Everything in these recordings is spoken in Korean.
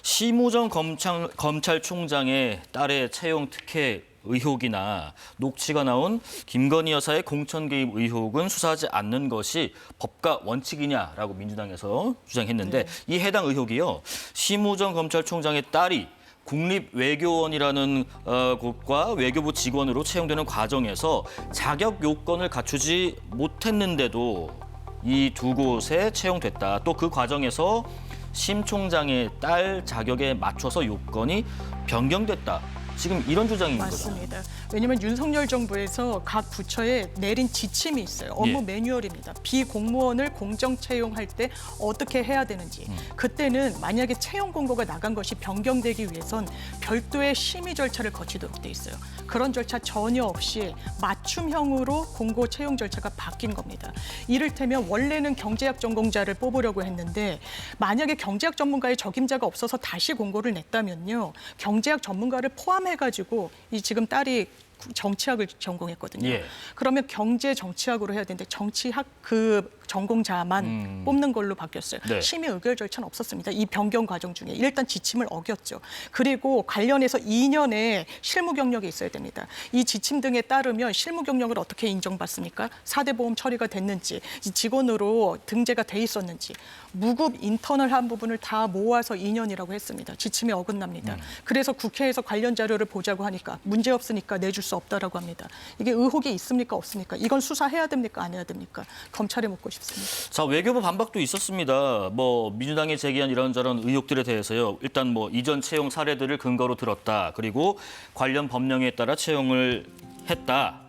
심우정 검찰총장의 딸의 채용 특혜 의혹이나 녹취가 나온 김건희 여사의 공천 개입 의혹은 수사하지 않는 것이 법과 원칙이냐라고 민주당에서 주장했는데 이 해당 의혹이요. 심우정 검찰총장의 딸이 국립외교원이라는 곳과 외교부 직원으로 채용되는 과정에서 자격 요건을 갖추지 못했는데도 이 두 곳에 채용됐다. 또 그 과정에서 심 총장의 딸 자격에 맞춰서 요건이 변경됐다. 지금 이런 주장인 거죠. 맞습니다. 왜냐하면 윤석열 정부에서 각 부처에 내린 지침이 있어요. 업무 매뉴얼입니다. 비공무원을 공정 채용할 때 어떻게 해야 되는지. 그때는 만약에 채용 공고가 나간 것이 변경되기 위해선 별도의 심의 절차를 거치도록 돼 있어요. 그런 절차 전혀 없이 맞춤형으로 공고 채용 절차가 바뀐 겁니다. 이를테면 원래는 경제학 전공자를 뽑으려고 했는데 만약에 경제학 전문가의 적임자가 없어서 다시 공고를 냈다면요. 경제학 전문가를 포함해가지고 이 지금 딸이 정치학을 전공했거든요. 예. 그러면 경제 정치학으로 해야 되는데 정치학 그 전공자만 뽑는 걸로 바뀌었어요. 네. 심의 의결 절차는 없었습니다. 이 변경 과정 중에 일단 지침을 어겼죠. 그리고 관련해서 2년의 실무 경력이 있어야 됩니다. 이 지침 등에 따르면 실무 경력을 어떻게 인정받습니까? 4대 보험 처리가 됐는지, 직원으로 등재가 돼 있었는지, 무급 인턴을 한 부분을 다 모아서 2년이라고 했습니다. 지침에 어긋납니다. 그래서 국회에서 관련 자료를 보자고 하니까 문제 없으니까 내줄 수 없다라고 합니다. 이게 의혹이 있습니까 없습니까? 이건 수사해야 됩니까 안 해야 됩니까? 검찰에 묻고 싶습니다. 자, 외교부 반박도 있었습니다. 민주당이 제기한 이런저런 의혹들에 대해서요. 일단 이전 채용 사례들을 근거로 들었다. 그리고 관련 법령에 따라 채용을 했다.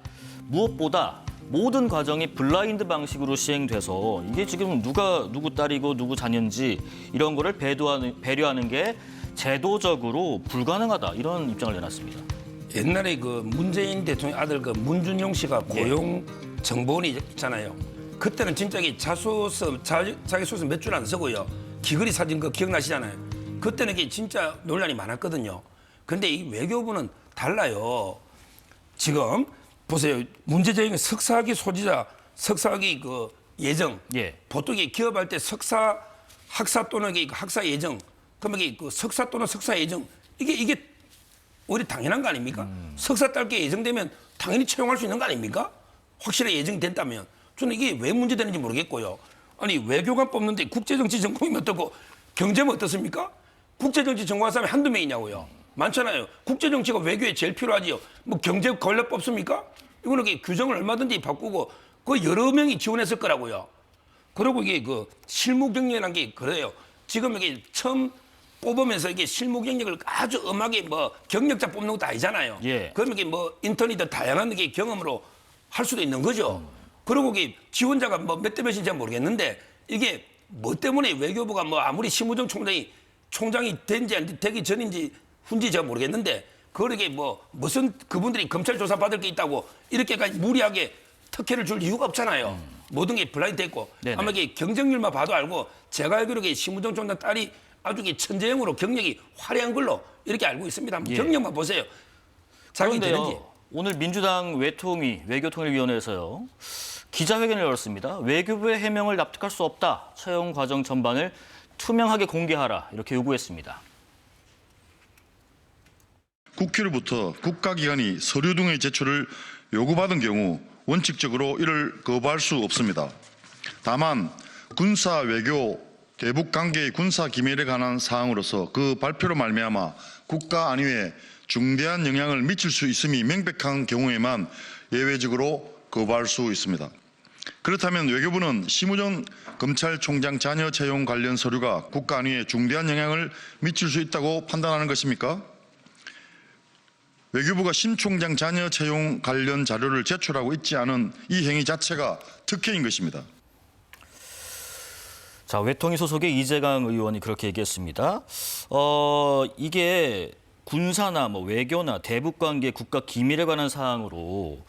무엇보다 모든 과정이 블라인드 방식으로 시행돼서 이게 지금 누가 누구 딸이고 누구 자녀인지 이런 거를 배려하는 게 제도적으로 불가능하다. 이런 입장을 내놨습니다. 옛날에 그 문재인 대통령 아들 그 문준용 씨가 고용 정보원이 있잖아요. 그때는 진짜 자소서 자기 소서 몇 줄 안 쓰고요. 귀걸이 사진 그 기억나시잖아요. 그때는 이게 진짜 논란이 많았거든요. 그런데 이 외교부는 달라요. 지금 보세요. 문제적인 석사학위 소지자, 석사학위 그 예정. 보통 기업할 때 석사 학사 또는 학사 예정. 그러면 이게 그 석사 또는 석사 예정. 이게 오히려 당연한 거 아닙니까? 석사 딸게 예정되면 당연히 채용할 수 있는 거 아닙니까? 확실히 예정됐다면. 저는 이게 왜 문제되는지 모르겠고요. 아니 외교관 뽑는데 국제정치 전공이면 어떻고 경제면 어떻습니까? 국제정치 전공한 사람이 한두 명이냐고요. 많잖아요. 국제정치가 외교에 제일 필요하지요. 경제 권력 뽑습니까? 이거는 규정을 얼마든지 바꾸고 그 여러 명이 지원했을 거라고요. 그리고 이게 그 실무 경력이라는 게 그래요. 지금 이게 처음 뽑으면서 이게 실무 경력을 아주 엄하게 경력자 뽑는 것도 아니잖아요. 그러면 이게 인턴이든 다양한 게 경험으로 할 수도 있는 거죠. 그리고 이게 지원자가 몇 대 몇인지 잘 모르겠는데 이게 뭐 때문에 외교부가 아무리 심우정 총장이 된지 안 되기 전인지 후인지 잘 모르겠는데 그러게 무슨 그분들이 검찰 조사 받을 게 있다고 이렇게까지 무리하게 특혜를 줄 이유가 없잖아요. 모든 게 블라인드 됐고 아마 이게 경쟁률만 봐도 알고 제가 알기로 심우정 총장 딸이 아주 천재형으로 경력이 화려한 걸로 이렇게 알고 있습니다. 경력만 보세요. 자격이 되는지. 오늘 민주당 외교통일위원회에서요. 기자회견을 열었습니다. 외교부의 해명을 납득할 수 없다. 채용 과정 전반을 투명하게 공개하라. 이렇게 요구했습니다. 국회로부터 국가기관이 서류 등의 제출을 요구받은 경우 원칙적으로 이를 거부할 수 없습니다. 다만 군사 외교 대북 관계의 군사 기밀에 관한 사항으로서 그 발표로 말미암아 국가 안위에 중대한 영향을 미칠 수 있음이 명백한 경우에만 예외적으로 거부할 수 있습니다. 그렇다면 외교부는 심우정 검찰총장 자녀 채용 관련 서류가 국가 안위에 중대한 영향을 미칠 수 있다고 판단하는 것입니까? 외교부가 심 총장 자녀 채용 관련 자료를 제출하고 있지 않은 이 행위 자체가 특혜인 것입니다. 자, 외통위 소속의 이재강 의원이 그렇게 얘기했습니다. 이게 군사나 외교나 대북 관계 국가 기밀에 관한 사항으로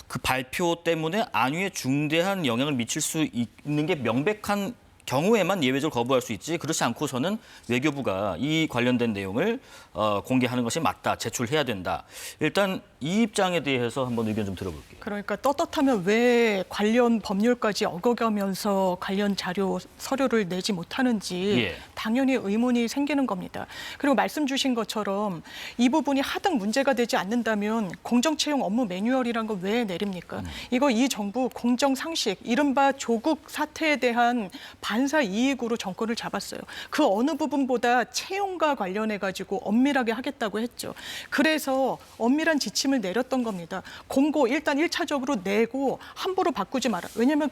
그 발표 때문에 안위에 중대한 영향을 미칠 수 있는 게 명백한 경우에만 예외적으로 거부할 수 있지 그렇지 않고서는 외교부가 이 관련된 내용을 공개하는 것이 맞다, 제출해야 된다. 일단 이 입장에 대해서 한번 의견 좀 들어볼게요. 그러니까 떳떳하면 왜 관련 법률까지 어겨가면서 관련 자료, 서류를 내지 못하는지 예. 당연히 의문이 생기는 겁니다. 그리고 말씀 주신 것처럼 이 부분이 하등 문제가 되지 않는다면 공정채용 업무 매뉴얼이란 거 왜 내립니까? 이거 이 정부 공정상식, 이른바 조국 사태에 대한 반사 이익으로 정권을 잡았어요. 그 어느 부분보다 채용과 관련해가지고 엄밀하게 하겠다고 했죠. 그래서 엄밀한 지침을 내렸던 겁니다. 공고 일단 1차적으로 내고 함부로 바꾸지 마라. 왜냐하면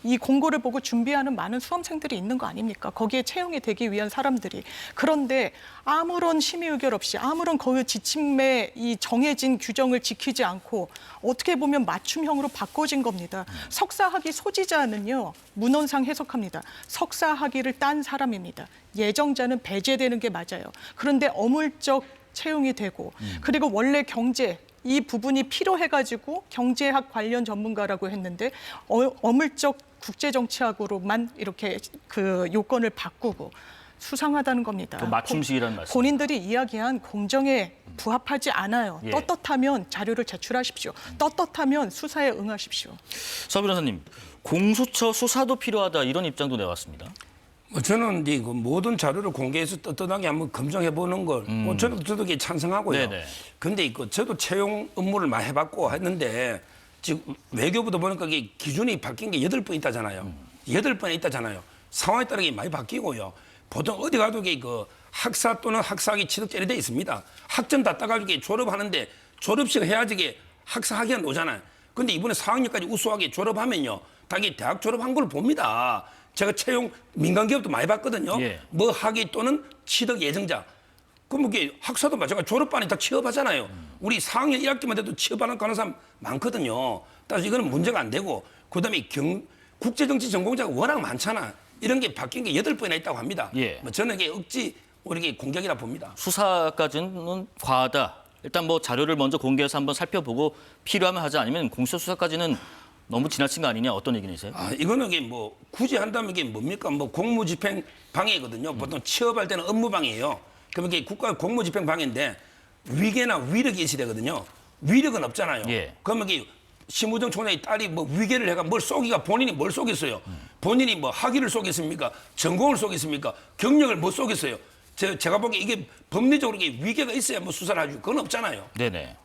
이 공고를 보고 준비하는 많은 수험생들이 있는 거 아닙니까? 거기에 채용이 되기 위한 사람들이. 그런데 아무런 심의 의결 없이 아무런 그 지침에 이 정해진 규정을 지키지 않고 어떻게 보면 맞춤형으로 바꿔진 겁니다. 석사학위 소지자는요, 문헌상 해석합니다. 석사학위를 딴 사람입니다. 예정자는 배제되는 게 맞아요. 그런데 어물적 채용이 되고 그리고 원래 경제 이 부분이 필요해가지고 경제학 관련 전문가라고 했는데 어물적 국제정치학으로만 이렇게 그 요건을 바꾸고 수상하다는 겁니다. 그 맞춤식이라는 말씀. 본인들이 이야기한 공정에 부합하지 않아요. 예. 떳떳하면 자료를 제출하십시오. 떳떳하면 수사에 응하십시오. 서 변호사님, 공수처 수사도 필요하다 이런 입장도 내왔습니다. 뭐 저는 이제 그 모든 자료를 공개해서 떳떳하게 한번 검증해 보는 걸, 뭐 저도 그게 찬성하고요. 네네. 근데 저도 채용 업무를 많이 해봤고 했는데 지금 외교부도 보니까 이게 기준이 바뀐 게 8번 있다잖아요. 8번 있다잖아요. 상황에 따라 게 많이 바뀌고요. 보통 어디 가도 이게 그 학사 또는 학사학위 취득제로 돼 있습니다. 학점 다 따가지고 졸업하는데 졸업식 해야지 이게 학사학위가 나오잖아요. 근데 이번에 4학년까지 우수하게 졸업하면요, 당연히 대학 졸업한 걸 봅니다. 제가 채용 민간기업도 많이 봤거든요. 예. 뭐 학위 또는 취득 예정자. 그럼 이게 학사도 마찬가지 졸업반에 다 취업하잖아요. 우리 4학년 1학기만 돼도 취업하는 가능성 많거든요. 따라서 이거는 문제가 안 되고, 그다음에 국제정치 전공자가 워낙 많잖아. 이런 게 바뀐 게 8번이나 있다고 합니다. 예. 뭐 저는 이게 억지 이게 공격이라 봅니다. 수사까지는 과하다. 일단 뭐 자료를 먼저 공개해서 한번 살펴보고 필요하면 하자, 아니면 공수처 수사까지는 너무 지나친 거 아니냐, 어떤 얘기이세요? 이거는 이게 뭐 굳이 한다면 이게 뭡니까? 뭐 공무집행 방해거든요. 보통 취업할 때는 업무 방해예요. 그럼 이게 국가 공무집행 방해인데 위계나 위력이 있어야 되거든요. 위력은 없잖아요. 예. 그러면 이게 심우정 총장의 딸이 뭐 위계를 해가 뭘 쏘기가, 본인이 뭘 쏘겠어요? 본인이 뭐 학위를 쏘겠습니까? 전공을 쏘겠습니까? 경력을 못 쏘겠어요? 제가 보기에 이게 법리적으로 이게 위계가 있어야 뭐 수사를 하죠. 그건 없잖아요. 네네.